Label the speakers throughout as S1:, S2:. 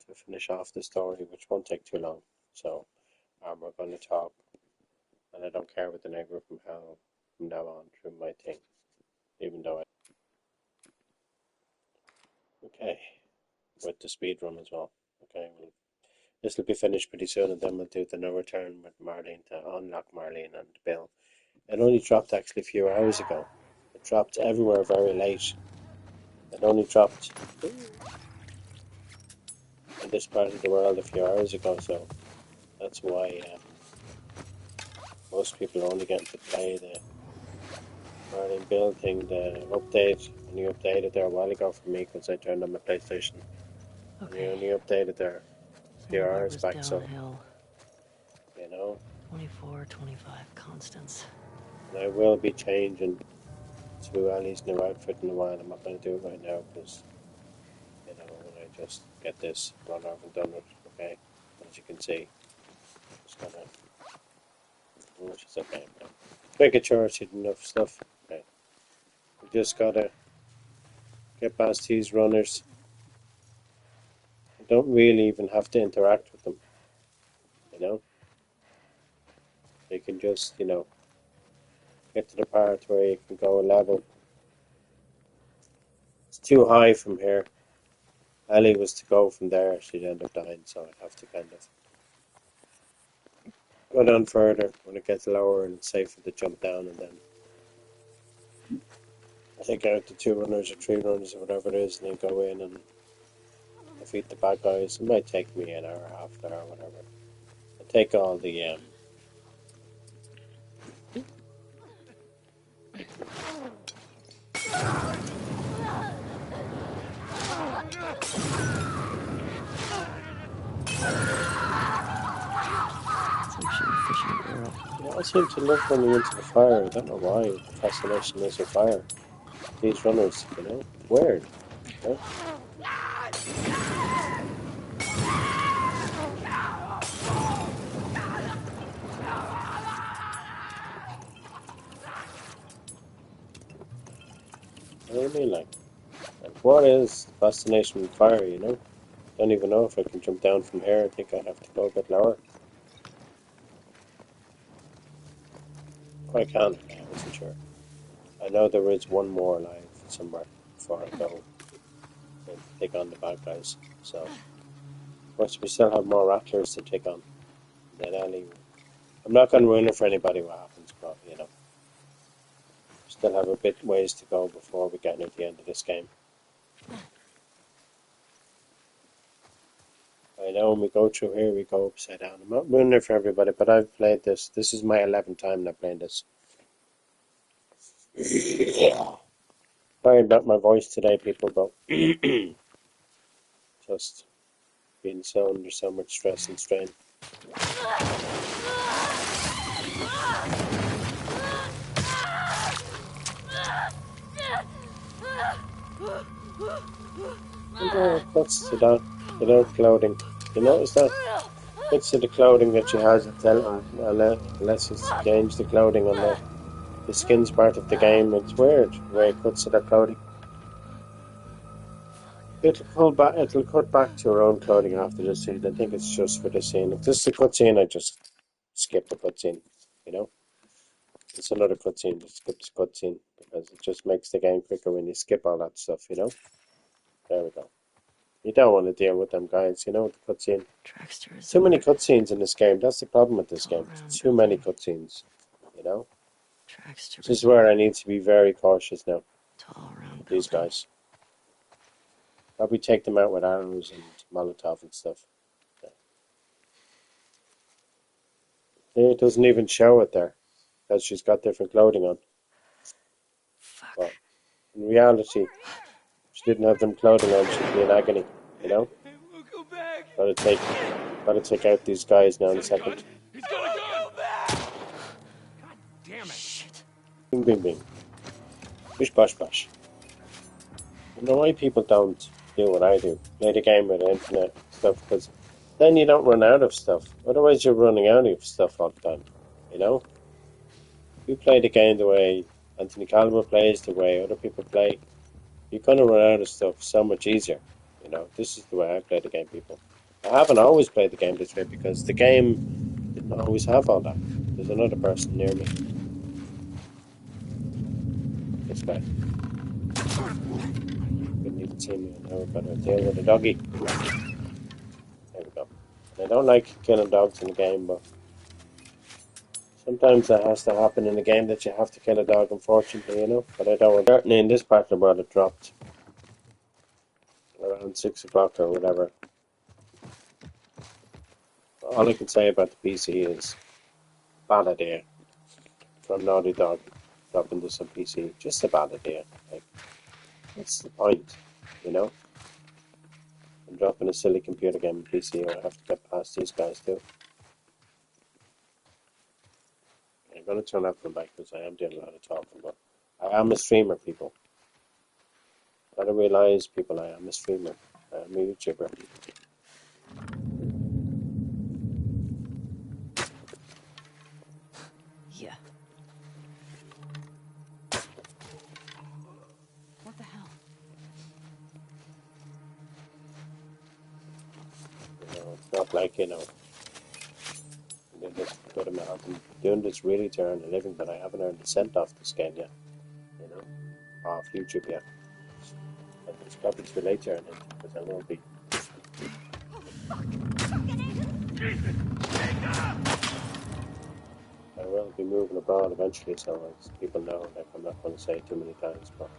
S1: to finish off the story, which won't take too long. So we're going to talk, and I don't care what the neighbor from now on through my thing, even though okay, with the speed run as well. Okay, well, this will be finished pretty soon, and then we'll do the no return with Marlene to unlock Marlene and Bill. It only dropped actually a few hours ago. It dropped everywhere very late. It only dropped in this part of the world a few hours ago, so that's why most people are only getting to play the Marlene Bill thing, the update. Only updated there a while ago for me because I turned on my PlayStation. Okay. And you only updated there a few hours back, downhill. So you know.
S2: 24, 25 constants.
S1: And I will be changing to Ellie's new outfit in a while. I'm not going to do it right now because, you know, when I just get this run off and done with, okay, as you can see, just gonna, which is okay, making sure it's enough stuff, okay. We just gotta get past these runners. You don't really even have to interact with them, you know. You can just, you know, get to the part where you can go a level. It's too high from here. Ellie was to go from there, she'd end up dying, so I'd have to kind of go down further when it gets lower and it's safer to jump down and then take out the 2 runners or 3 runners or whatever it is and then go in and defeat the bad guys. It might take me an hour, half an hour, whatever. I take all the I seem to love running into the fire. I don't know why. The fascination is with fire. These runners, you know, weird. You know? What do you mean, like what is the fascination with fire, you know? Don't even know if I can jump down from here. I think I have to go a bit lower. I can. I wasn't sure. I know there is one more alive somewhere before I go and take on the bad guys. So, of course, we still have more rattlers to take on. Then Ellie. I'm not going to ruin it for anybody what happens, but you know, still have a bit ways to go before we get near the end of this game. I know when we go through here, we go upside down. I'm not ruining it for everybody, but I've played this. This is my 11th time now playing this. Sorry about my voice today, people, but just being so under so much stress and strain. What's to that? Without clothing. You notice that? What's to the clothing that she has unless it's changed the clothing on the skin's part of the game. It's weird the way it cuts to their clothing. It'll cut back to her own clothing after this scene. I think it's just for this scene. If this is a cutscene, I just skip the cutscene. You know, it's another cutscene. Just skip the cutscene because it just makes the game quicker when you skip all that stuff. You know. There we go. You don't want to deal with them guys. You know, with the cutscene. Too many cutscenes in this game. That's the problem with this game. Too many cutscenes. You know. This is where I need to be very cautious now. These guys. Probably take them out with arrows and Molotov and stuff. Yeah. It doesn't even show it there because she's got different clothing on. But in reality, if she didn't have them clothing on, she'd be in agony. You know. Gotta take out these guys now in a second.
S3: He's gonna go back. God damn it! Shit.
S1: Bing, bing, bing. Bish, bash, bash. I don't know why people don't do what I do. Play the game with infinite stuff, because then you don't run out of stuff. Otherwise you're running out of stuff all the time. You know? If you play the game the way Anthony Caliber plays, the way other people play, you're going to run out of stuff so much easier. You know? This is the way I play the game, people. I haven't always played the game this way because the game didn't always have all that. There's another person near me. This guy. Couldn't even see me. Now we've got to deal with a doggy. There we go. And I don't like killing dogs in the game, but sometimes that has to happen in the game that you have to kill a dog, unfortunately, you know. But I don't. Certainly in this part of the world, it dropped around 6 o'clock or whatever. All I can say about the PC is bad idea from Naughty Dog dropping this on PC. Just a bad idea. Like, what's the point, you know? I'm dropping a silly computer game on PC where I have to get past these guys too. I'm going to turn up from back because I am doing a lot of talking, but I am a streamer, people. Gotta realize, people, I am a streamer. I am a YouTuber.
S2: Yeah. What the hell?
S1: You know, it's not like, you know, they just put them out. I'm doing this really to earn a living, but I haven't earned a cent off this game yet. You know, off YouTube yet. And it's probably too late to earn it because I will be. I will be moving abroad eventually, so as people know, like I'm not going to say it too many times, but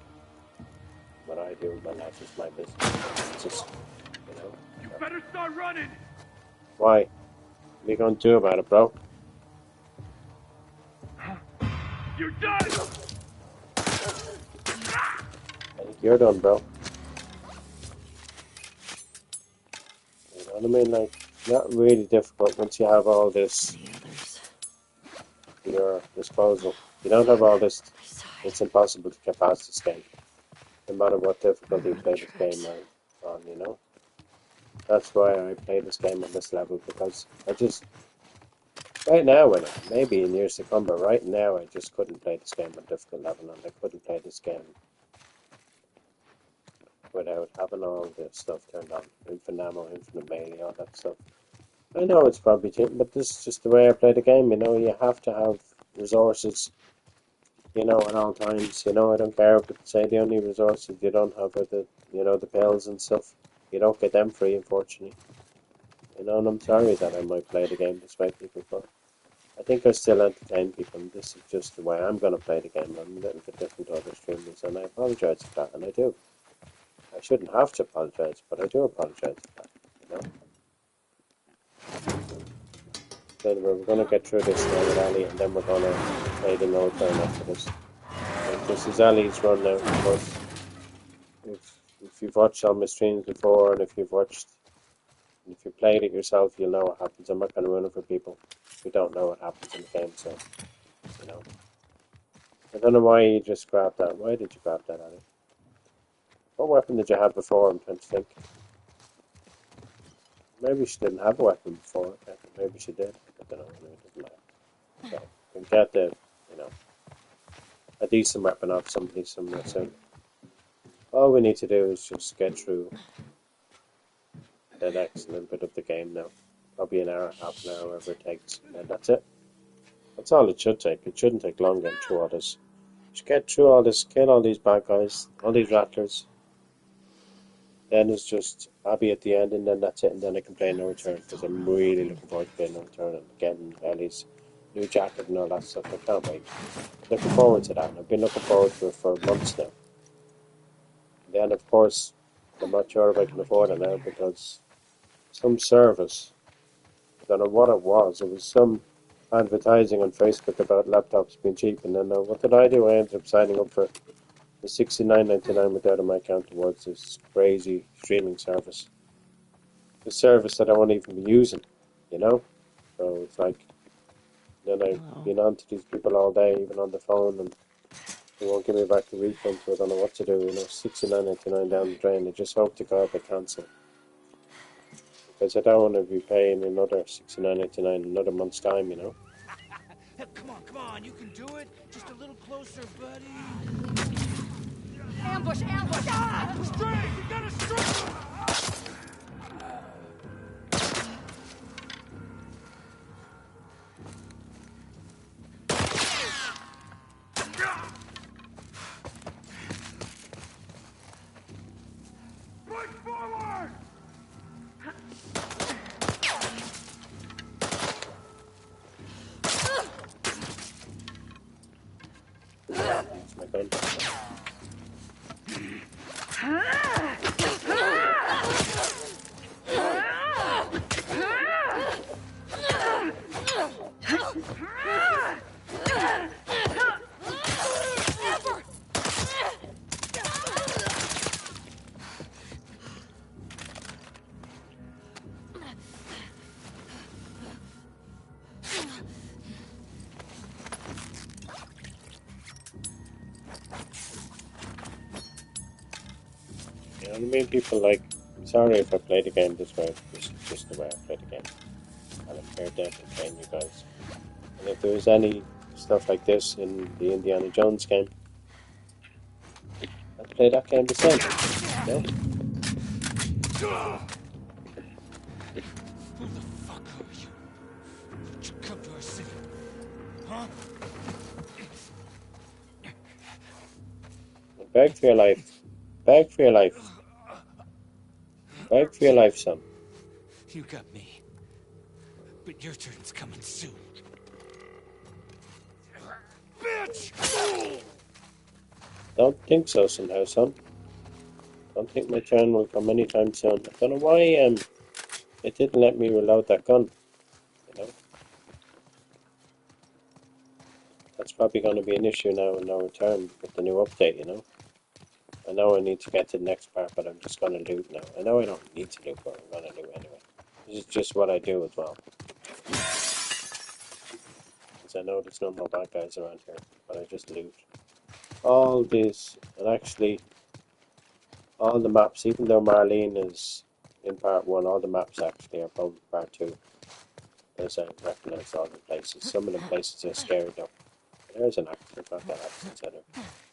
S1: what I do in my life is my business. It's just, you know.
S3: You better start running!
S1: Why? What are you going to do about it, bro?
S3: You're done!
S1: I think you're done, bro. You know what I mean? Like, not really difficult once you have all this
S2: The others.
S1: at your disposal. You don't have all this, it's impossible to get past this game. No matter what difficulty you play this game on, you know? That's why I play this game on this level, because I just, right now, maybe in years to come, but right now I just couldn't play this game on difficult level, and I couldn't play this game without having all this stuff turned on. Infinite ammo, infinite melee, all that stuff. I know it's probably cheating, but this is just the way I play the game, you know? You have to have resources, you know, at all times. You know, I don't care if say the only resources you don't have are the, you know, the pills and stuff. You don't get them free, unfortunately. You know, and I'm sorry that I might play the game this way, people, but I think I still entertain people, and this is just the way I'm going to play the game. I'm a little bit different to other streamers, and I apologise for that, and I do. I shouldn't have to apologise, but I do apologise for that, you know. So we're going to get through this now with Ali, and then we're going to play the no turn after this. And this is Ali's run now, of course. If you've watched all my streams before, and if you've played it yourself, you'll know what happens. I'm not going to ruin it for people who don't know what happens in the game, so, you know. I don't know why you just grabbed that. Why did you grab that, Ali? What weapon did you have before? I'm trying to think. Maybe she didn't have a weapon before. Okay. Maybe she did. I don't know. It doesn't matter. So, you can get the, you know, a decent weapon off somebody somewhere soon. All we need to do is just get through the next little bit of the game now. Probably an hour, half an hour, whatever it takes. And that's it. That's all it should take. It shouldn't take long getting through all this. Just get through all this, kill all these bad guys, all these rattlers. Then it's just Abby at the end, and then that's it, and then I can play No Return, because I'm really looking forward to playing No Return and getting Ellie's new jacket and all that stuff. I can't wait. Looking forward to that, and I've been looking forward to it for months now. And then, of course, I'm not sure if I can afford it now, because some service, I don't know what it was some advertising on Facebook about laptops being cheap, and then what did I do? I ended up signing up for the $69.99 without my account towards this crazy streaming service. The service that I won't even be using, you know? So it's like, then I've been on to these people all day, even on the phone, and they won't give me back the refund, so I don't know what to do, you know, $69.99 down the drain. I just hope to God they cancel. Because I don't want to be paying another $69.99 another month's time, you know?
S3: Come on, you can do it. Just a little closer, buddy.
S4: Ambush! Ah!
S3: Straight! You gotta straight!
S1: You mean people like, I'm sorry if I play the game this way, this is just the way I play the game. I don't care to entertain you guys. And if there was any stuff like this in the Indiana Jones game, I'd play that game the same. No?
S3: Who the fuck are you? Did you come to our city? Huh?
S1: Beg for your life. Beg for your life. Beg for your life, son.
S3: You got me. But your turn's coming soon. Bitch!
S1: Don't think so somehow, son. Don't think my turn will come anytime soon. I don't know why it didn't let me reload that gun. You know? That's probably going to be an issue now in no return with the new update, you know? I know I need to get to the next part, but I'm just going to loot now. I know I don't need to loot, but I'm going to loot anyway. This is just what I do as well. Because I know there's no more bad guys around here, but I just loot. All this, and actually, all the maps, even though Marlene is in part 1, all the maps actually are from part 2. Because I recognize all the places. Some of the places are scary though. There's an accident, not that accident center.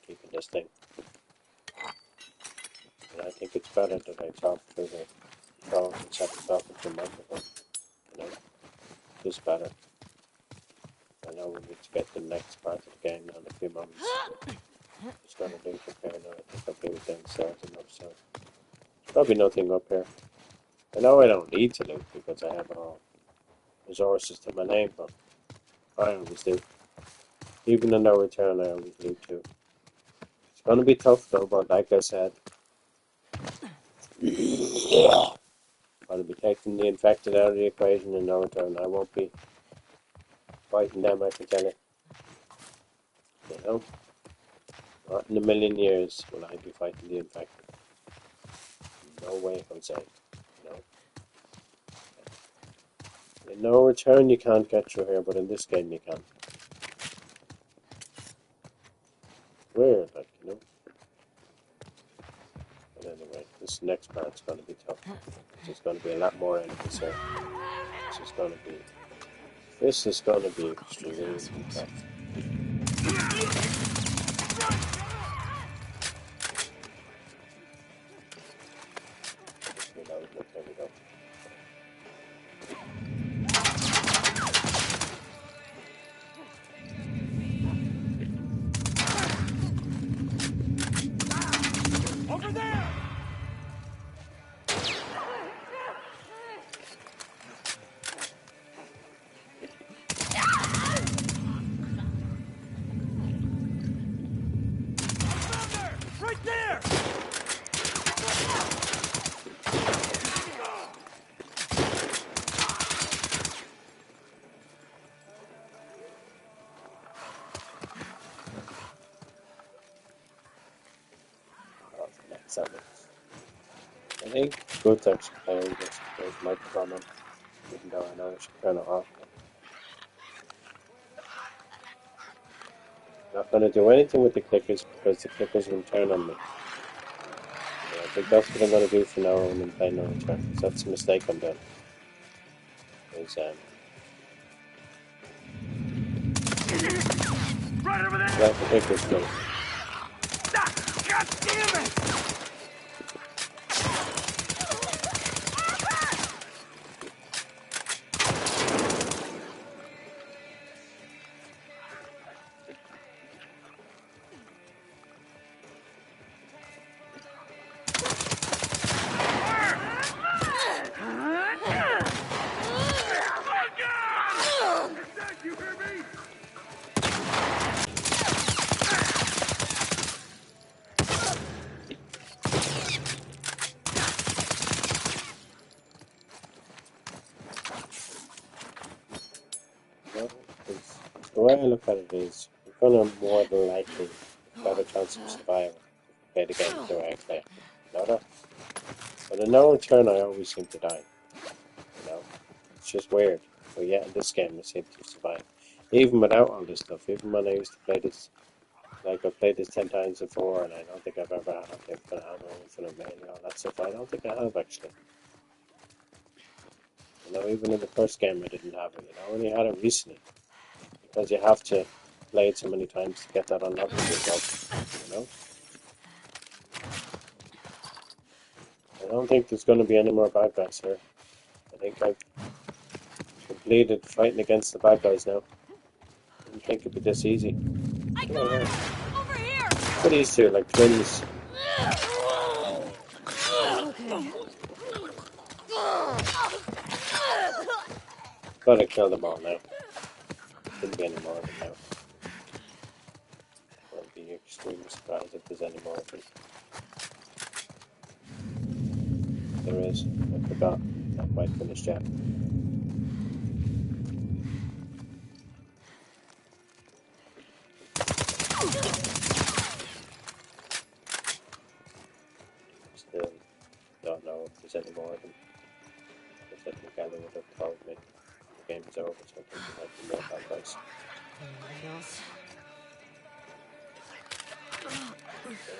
S1: Keeping this thing. And I think it's better that I talk through the phone instead of talking through the microphone. You know, just better. I know we need to get to the next part of the game now in a few moments. Just gonna do repair now. I think I'll do it downstairs enough, so there's probably nothing up here. I know I don't need to loot because I have all resources to my name, but I always do. Even in no return, I always loot too. It's gonna be tough though, but like I said, I'll be taking the infected out of the equation in no return. I won't be fighting them, I can tell you. You know? Not in a million years will I be fighting the infected. No way, Jose. No. In no return you can't get through here, but in this game you can. Weird, like, you know? But anyway, this next part's gonna be tough. There's gonna be a lot more enemies here. This is gonna be extremely tough. Just reload it, there we go.
S3: Over there! Right there!
S1: Oh, next segment. I think good times playing this with microphone on, even though I know I should turn it off. Not gonna do anything with the clickers because the clickers will turn on me. So I think that's what I'm gonna do for now when I'm playing no return. Because that's a mistake I'm doing. Is
S3: Right over there!
S1: let the clickers go.
S3: God damn it! You hear me?
S1: No, because the way I look at it is, you're gonna more than likely have a chance of survival if you play the game the way I play it. You know that? But in no return, I always seem to die. You know? It's just weird. But yeah, in this game, I seem to survive. Even without all this stuff, even when I used to play this Like, I've played this 10 times before, and I don't think I've ever had infinite ammo, infinite mail, and all that stuff. I don't think I have, actually. You know, even in the first game I didn't have it, you know, I only had it recently. Because you have to play it so many times to get that unlocked yourself, you know? I don't think there's going to be any more bad guys here. I think I've completed fighting against the bad guys now. I didn't think it'd be this easy.
S4: I got him! Over here!
S1: Look at these two, like twins. Gotta kill them all now. Shouldn't be any more of them now. I'll be extremely surprised if there's any more of them. There is. I forgot. Not quite finished yet. Still don't know if there's any more of them. Because I think Ellie would have told me the game is over, so I think there might be more bad guys.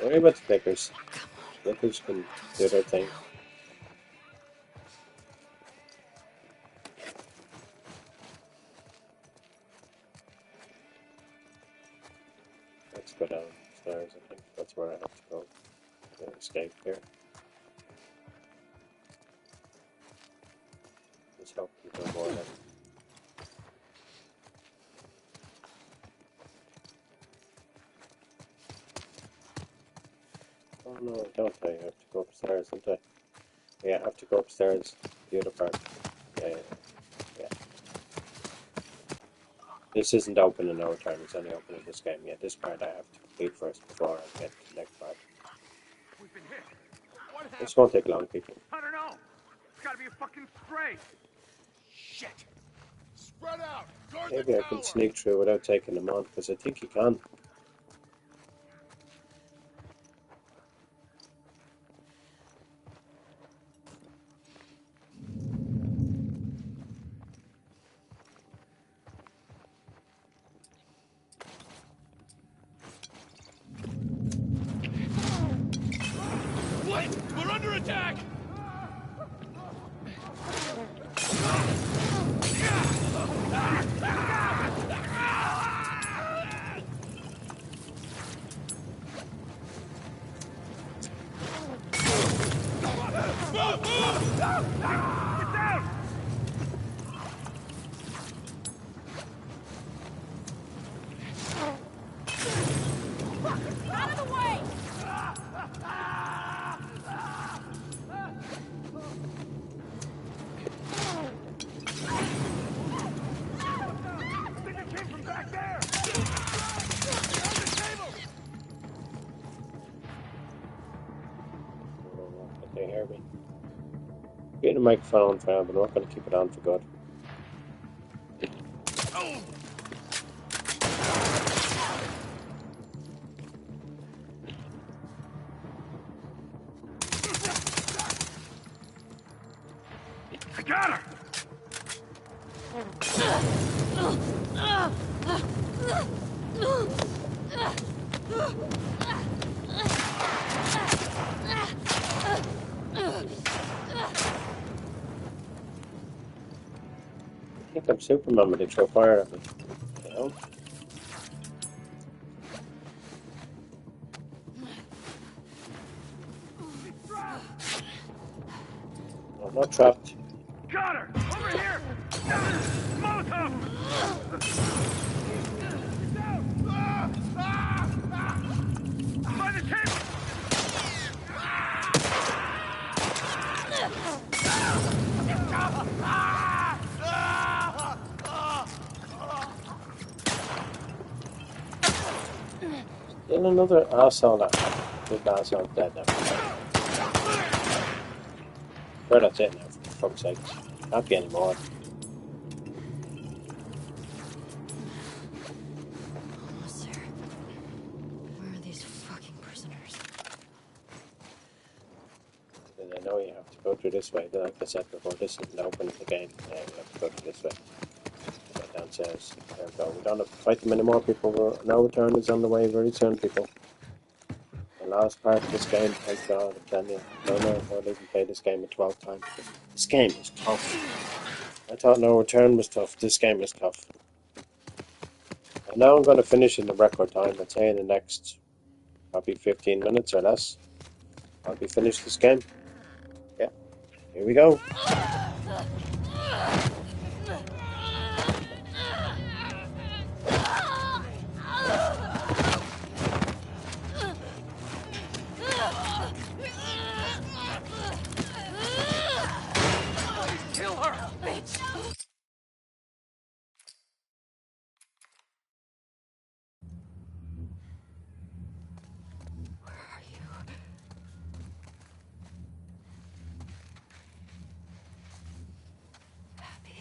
S1: Don't worry about the flickers. Flickers can do their thing. Let's go downstairs, I think that's where I have to go to escape here. Let's hope there's no more of them. Oh no, I don't. I have to go upstairs, don't I? Yeah, I have to go upstairs. The other part. Yeah. This isn't open in no time, it's only open in this game. Yeah, this part I have to complete first before I get to the next part.
S3: We've been hit. What happened?
S1: This won't take long, people.
S3: I don't know. It's gotta be a fucking stray. Shit. Spread out. Guard the
S1: Maybe I can sneak through without taking them on, because I think you can.
S3: What? We're under attack! Get down!
S4: Out of the way!
S3: I think it came from back there! On the table!
S1: But they hear me. Getting the microphone on found, but I'm not going to keep it on for good.
S3: I got her!
S1: I think I'm Superman, but they throw fire at me. You know? I'm not trapped.
S3: Got her! Over here! Molotov! By the table!
S1: Still another asshole that big asshole dead now. Sure, that's it now, for fuck's sake. Can't be any more.
S2: Almost there. Where are these fucking prisoners?
S1: And I know you have to go through this way. Like I said before, this isn't open in the game. You have to go through this way. Go says, there we go. We don't have to fight them anymore, people. No return is on the way very soon, people. The last part of this game, thank God, I'm telling you. No, don't even play this game a 12th time. This game is tough. I thought No Return was tough. This game is tough. And now I'm going to finish in the record time. I'd say in the next probably 15 minutes or less. I'll be finished this game. Yeah, here we go.
S3: Kill her, bitch!
S2: Where are you? Happy.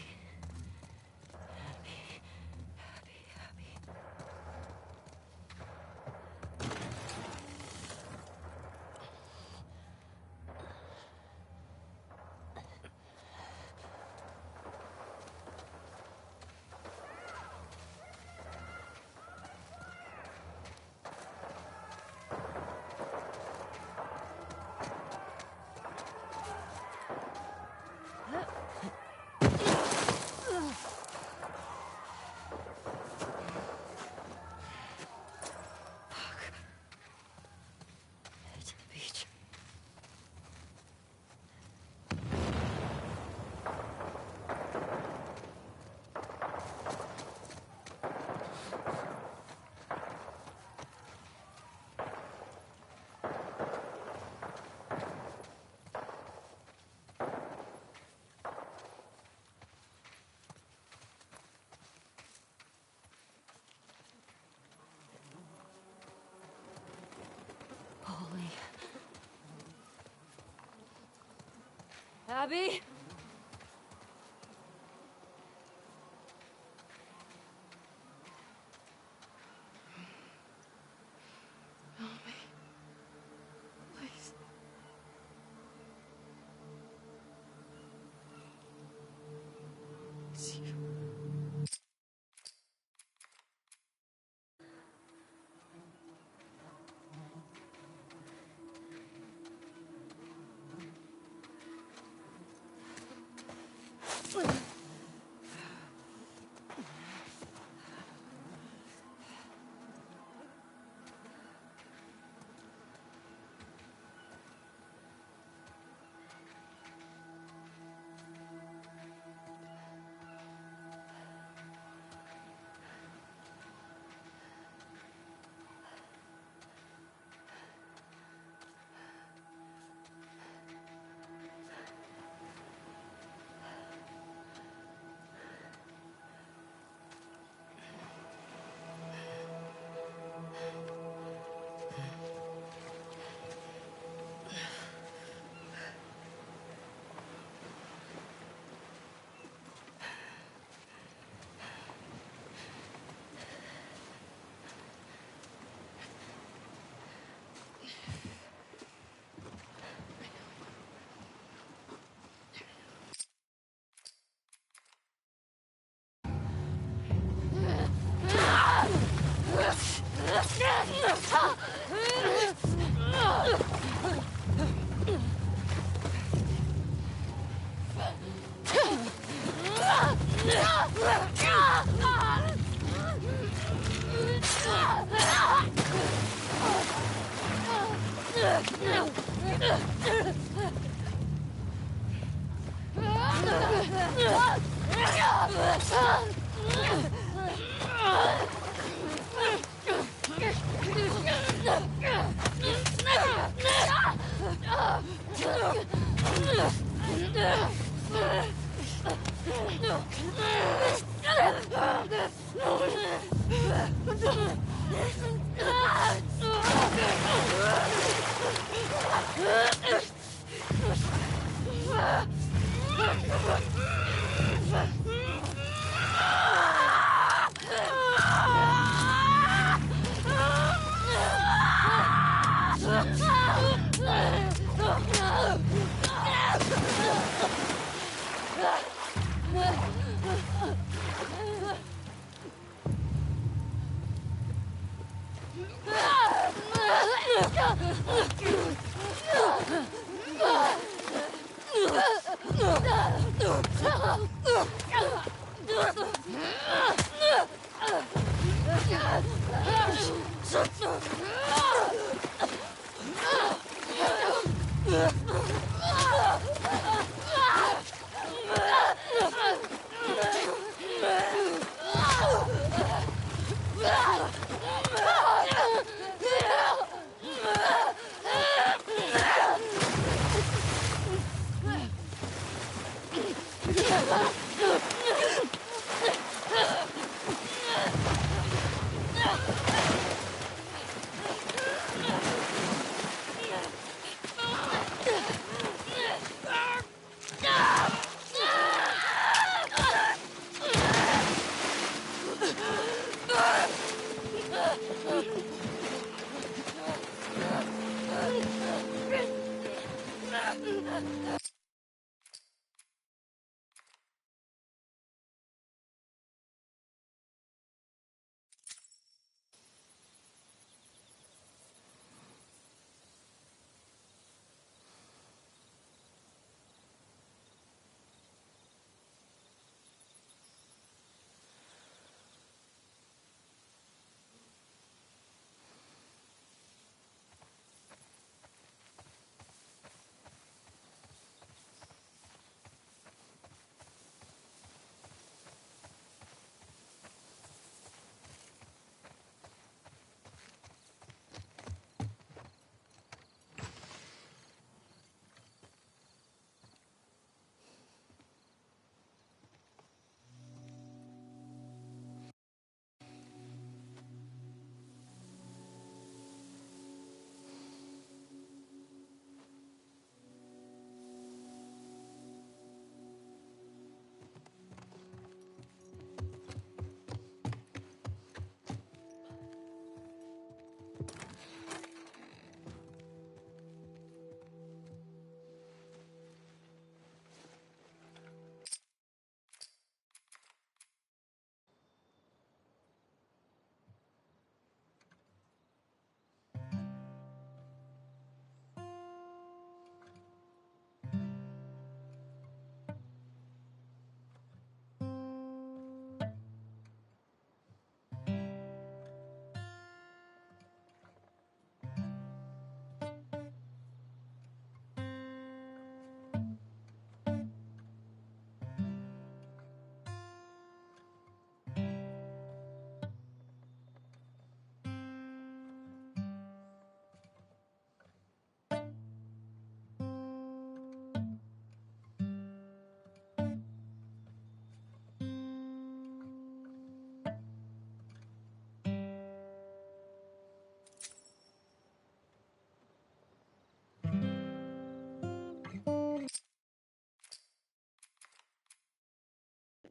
S2: Head to the beach. Holy. Abby? Help me. Please. It's you.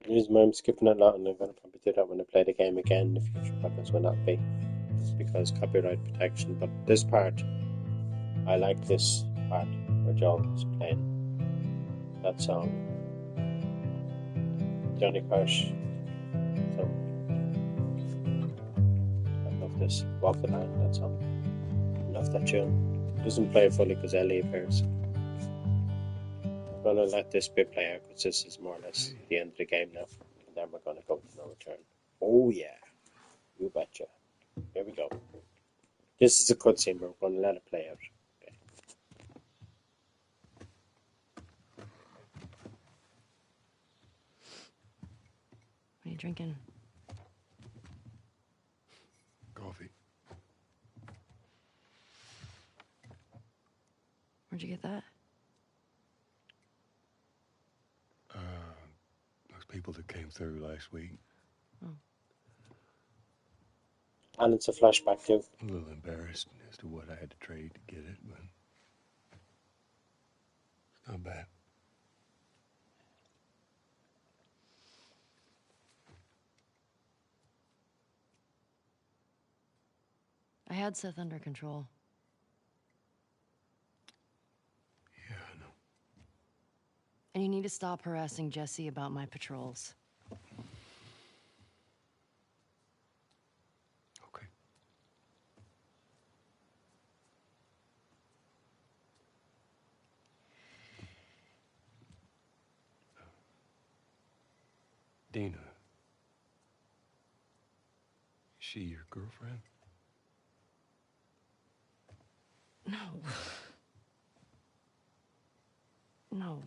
S1: The reason why I'm skipping a lot, and I'm going to probably do that when I play the game again, the future problems will not be, is because copyright protection. But this part, I like this part where Joel is playing that song, Johnny Cash. So I love this Walk the Line, that song. I love that tune. It doesn't play fully because Ellie appears. I'm going to let this bit play out because this is more or less the end of the game now. And then we're going to go to no return. Oh yeah, you betcha. Here we go. This is a cutscene, but we're going to let it play out. Okay.
S2: What are you drinking?
S3: Coffee.
S2: Where'd you get that?
S3: Those people that came through last week.
S1: And it's a flashback too.
S3: A little embarrassed as to what I had to trade to get it, but it's not bad.
S2: I had Seth under control.
S3: Yeah, I know.
S2: And you need to stop harassing Jesse about my patrols.
S3: Okay.
S5: Dina. Is she your girlfriend?
S2: No. No,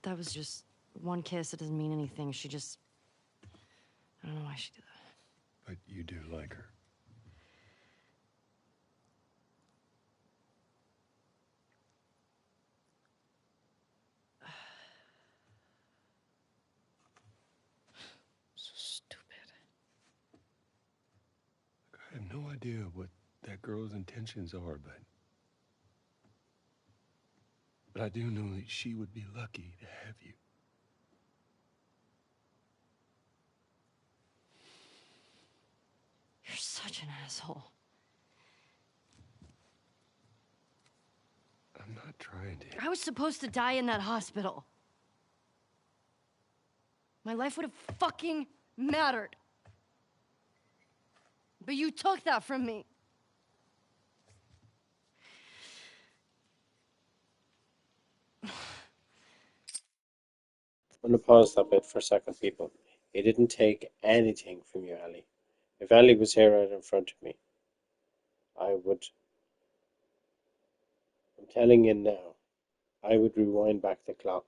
S2: that was just one kiss. It doesn't mean anything. I don't know why she did that.
S5: But you do like her.
S2: So stupid.
S5: I have no idea what that girl's intentions are, but I do know that she would be lucky to have you.
S2: You're such an asshole.
S5: I'm not trying to.
S2: I was supposed to die in that hospital. My life would have fucking mattered. But you took that from me.
S1: I'm going to pause that bit for a second, people. He didn't take anything from you, Ellie. If Ellie was here right in front of me, I would, I'm telling you now, I would rewind back the clock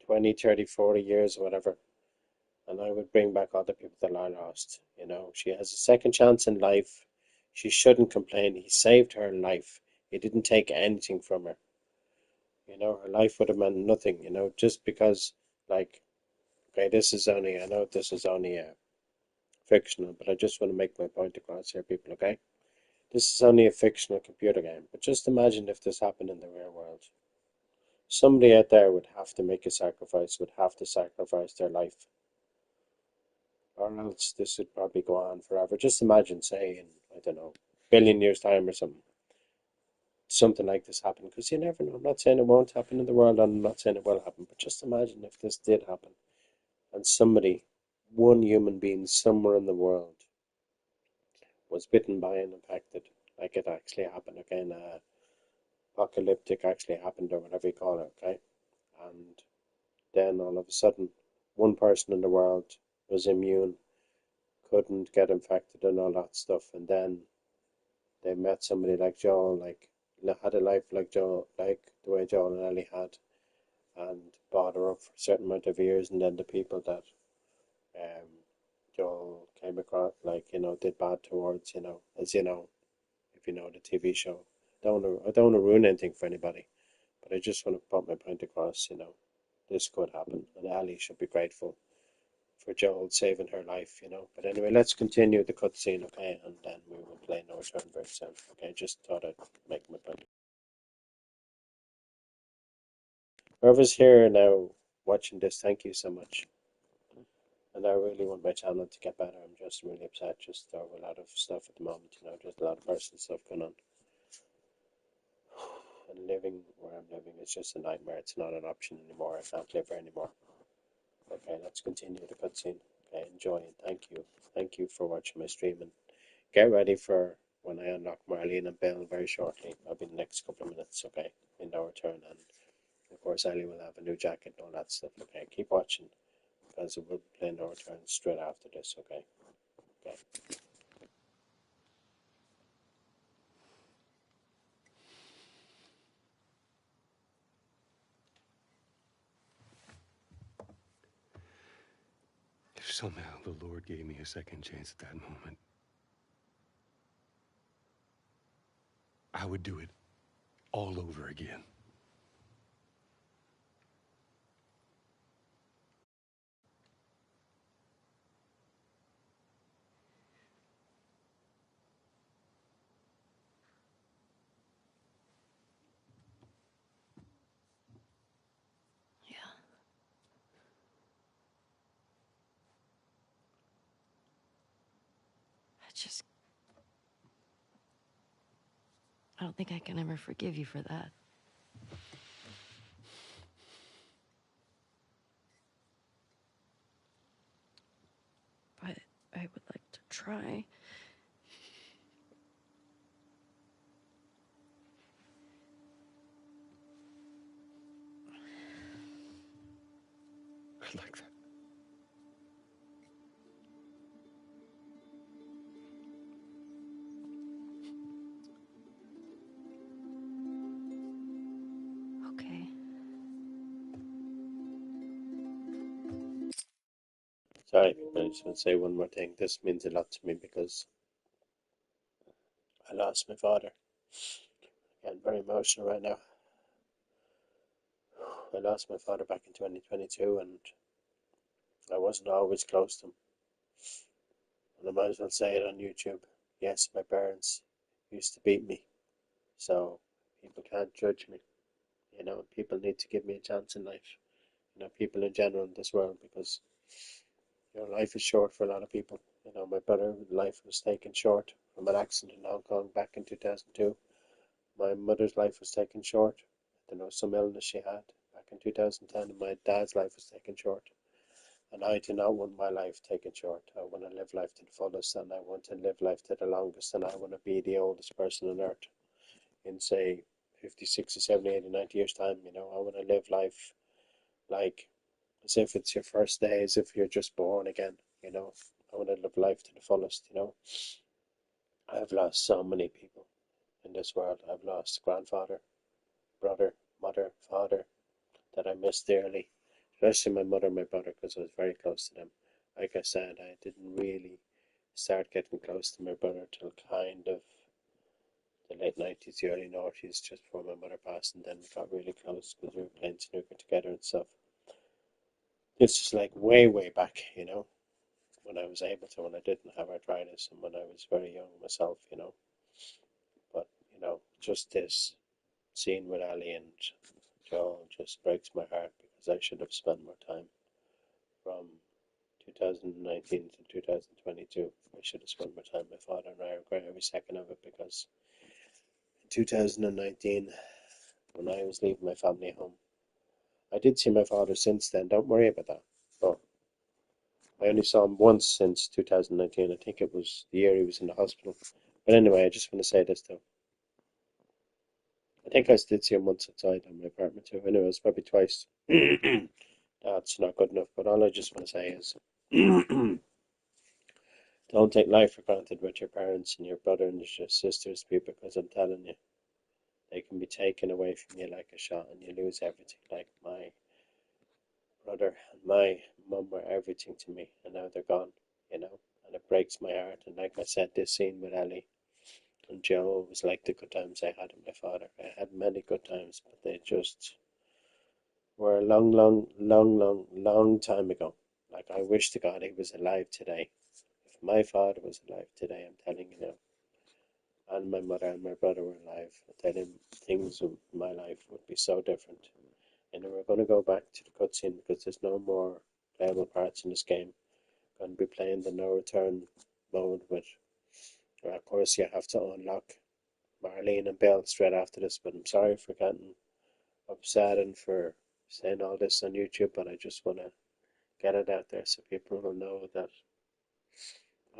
S1: 20, 30, 40 years or whatever, and I would bring back all the people that I lost. You know, she has a second chance in life. She shouldn't complain. He saved her life. He didn't take anything from her. You know, her life would have meant nothing, you know, just because, like, okay, I know this is only fictional, but I just want to make my point across here, people, okay? This is only a fictional computer game, but just imagine if this happened in the real world. Somebody out there would have to make a sacrifice, would have to sacrifice their life, or else this would probably go on forever. Just imagine, say, in, I don't know, billion years' time or something like this happened, because you never know. I'm not saying it won't happen in the world, and I'm not saying it will happen, but just imagine if this did happen, and somebody, one human being somewhere in the world, was bitten by and infected, like it actually happened, okay, apocalyptic actually happened, or whatever you call it, okay, and then all of a sudden, one person in the world was immune, couldn't get infected and all that stuff, and then they met somebody like Joel, like had a life like Joel, like the way Joel and Ellie had, and brought her up for a certain amount of years, and then the people that um, Joel came across, like, you know, did bad towards, you know, as you know, if you know the TV show. I don't want to ruin anything for anybody, but I just want to put my point across, you know, this could happen, and Ellie should be grateful for Joel saving her life, you know. But anyway, let's continue the cutscene, okay, and then we will play No Return very soon. Okay, just thought I'd make my point. Whoever's here now watching this, thank you so much. And I really want my channel to get better. I'm just really upset. Just there a lot of stuff at the moment, you know, just a lot of personal stuff going on. And living where I'm living is just a nightmare. It's not an option anymore. I can't live here anymore. Okay, let's continue the cutscene. Okay, enjoy and thank you. Thank you for watching my stream, and get ready for when I unlock Marlene and Bill very shortly. I'll be in the next couple of minutes, okay, in No Return. And of course, Ellie will have a new jacket and all that stuff. Okay, keep watching because we'll play No Return straight after this, okay? Okay.
S5: If somehow the Lord gave me a second chance at that moment, I would do it all over again.
S2: Yeah. I don't think I can ever forgive you for that. But I would like to try.
S5: I'd like that.
S1: Sorry, I just want to say one more thing. This means a lot to me because I lost my father. I'm very emotional right now. I lost my father back in 2022, and I wasn't always close to him. And I might as well say it on YouTube. Yes, my parents used to beat me, so people can't judge me. People need to give me a chance in life. People in general in this world, because life is short for a lot of people. My brother's life was taken short from an accident in Hong Kong back in 2002. My mother's life was taken short. Some illness she had back in 2010, and my dad's life was taken short. And I do not want my life taken short. I want to live life to the fullest, and I want to live life to the longest, and I want to be the oldest person on earth in, say, 50, 60, 70, 80, 90 years' time. I want to live life like as if it's your first day, as if you're just born again. I want to live life to the fullest. I've lost so many people in this world. I've lost grandfather, brother, mother, father that I miss dearly, especially my mother and my brother, because I was very close to them. Like I said, I didn't really start getting close to my brother till kind of the late 90s, the early 90s, just before my mother passed, and then we got really close because we were playing snooker together and stuff. It's just like way, way back, when I was able to, when I didn't have arthritis and when I was very young myself. But, just this scene with Ali and Joel just breaks my heart because I should have spent more time from 2019 to 2022. I should have spent more time with my father, and I regret every second of it because in 2019, when I was leaving my family home, I did see my father since then. Don't worry about that. But I only saw him once since 2019. I think it was the year he was in the hospital. But anyway, I just want to say this though. I think I did see him once outside in my apartment too. Anyway, it was probably twice. That's not good enough. But all I just want to say is don't take life for granted with your parents and your brother and your sisters, because I'm telling you, they can be taken away from you like a shot and you lose everything. Like my brother and my mum were everything to me, and now they're gone, and it breaks my heart. And like I said, this scene with Ellie and Joe was like the good times I had with my father. I had many good times, but they just were a long, long, long, long, long time ago. Like I wish to God he was alive today. If my father was alive today, I'm telling you now, and my mother and my brother were alive, then things of my life would be so different. And we're going to go back to the cutscene because there's no more playable parts in this game. I'm going to be playing the no return mode, which of course you have to unlock Marlene and Bill straight after this. But I'm sorry for getting upset and for saying all this on YouTube, but I just want to get it out there so people will know that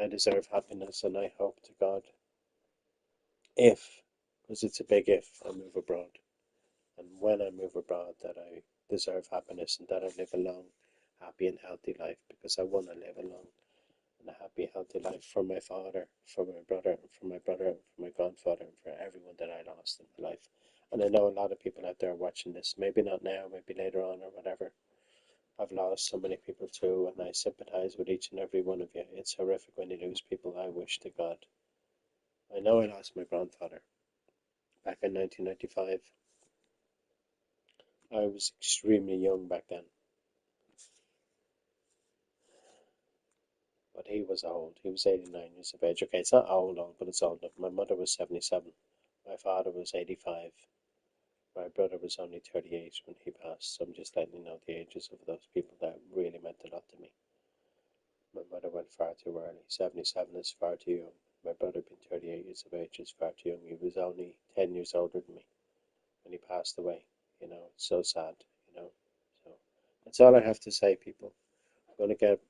S1: I deserve happiness, and I hope to God, if, because it's a big if, I move abroad, and when I move abroad, that I deserve happiness and that I live a long, happy and healthy life, because I want to live a long and a happy, healthy life for my father, for my brother, and for my brother, and for my grandfather, and for everyone that I lost in my life. And I know a lot of people out there watching this, maybe not now, maybe later on or whatever. I've lost so many people too, and I sympathize with each and every one of you. It's horrific when you lose people. I wish to God. I know I lost my grandfather back in 1995. I was extremely young back then, but he was old. He was 89 years of age. Okay, it's not old, old, but it's old enough. My mother was 77. My father was 85. My brother was only 38 when he passed. So I'm just letting you know the ages of those people that really meant a lot to me. My mother went far too early. 77 is far too young. My brother, being 38 years of age, is far too young. He was only 10 years older than me when he passed away. It's so sad, So that's all I have to say, people. I'm going to get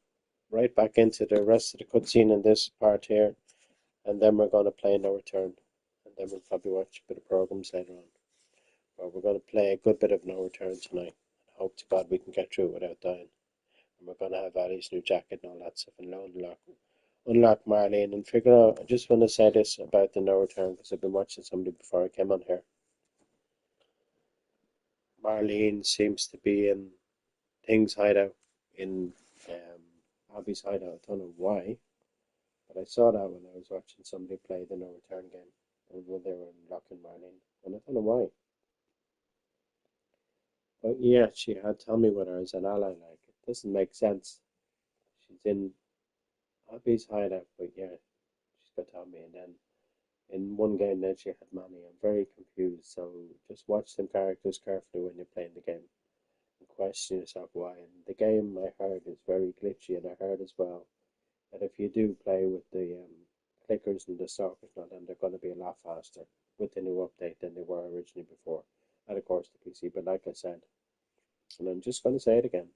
S1: right back into the rest of the cutscene in this part here, and then we're going to play No Return, and then we'll probably watch a bit of programs later on. But we're going to play a good bit of No Return tonight. I hope to God we can get through it without dying. And we're going to have Ali's new jacket and all that stuff, and unlock Marlene and figure out. I just want to say this about the No Return because I've been watching somebody before I came on here. Marlene seems to be in Thing's hideout in Abby's Hideout. I don't know why, but I saw that when I was watching somebody play the No Return game, and when they were unlocking Marlene, and I don't know why. But yeah, she had told me with her as an ally, like, it doesn't make sense. She's in Abby's Hideout, but yeah, she's got to tell me, and then in one game then she had Manny. I'm very confused, so just watch them characters carefully when you're playing the game and question yourself why. And the game, I heard, is very glitchy, and I heard as well that if you do play with the clickers and the stalkers, now then they're going to be a lot faster with the new update than they were originally before, and of course the PC. But like I said, and I'm just going to say it again,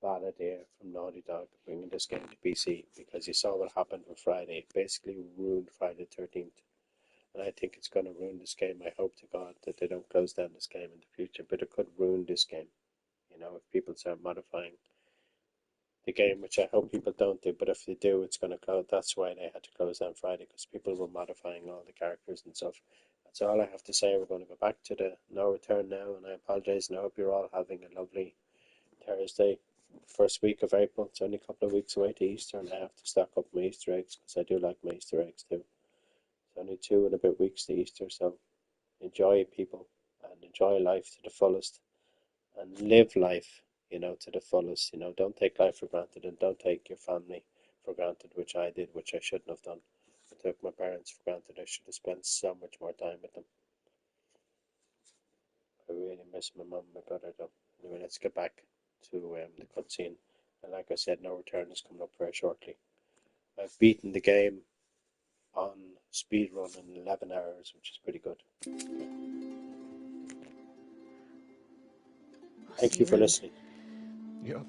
S1: bad idea from Naughty Dog bringing this game to PC, because you saw what happened with Friday. It basically ruined Friday the 13th. And I think it's going to ruin this game. I hope to God that they don't close down this game in the future, but it could ruin this game. You know, if people start modifying the game, which I hope people don't do, but if they do, it's going to close. That's why they had to close down Friday, because people were modifying all the characters and stuff. That's all I have to say. We're going to go back to the no return now, and I apologize, and I hope you're all having a lovely Thursday, first week of April. It's only a couple of weeks away to Easter, and I have to stock up my Easter eggs because I do like my Easter eggs too. It's only 2 and a bit weeks to Easter, so enjoy, people, and enjoy life to the fullest, and live life, to the fullest. Don't take life for granted, and don't take your family for granted, which I did, which I shouldn't have done. I took my parents for granted. I should have spent so much more time with them. I really miss my mum and my brother, though. Anyway, let's get back to the cutscene. And like I said, no return is coming up very shortly. I've beaten the game on speed run in 11 hours, which is pretty good.
S2: I'll
S1: Thank
S2: see
S1: you
S2: you
S1: for
S2: around.
S1: listening.
S5: Yep.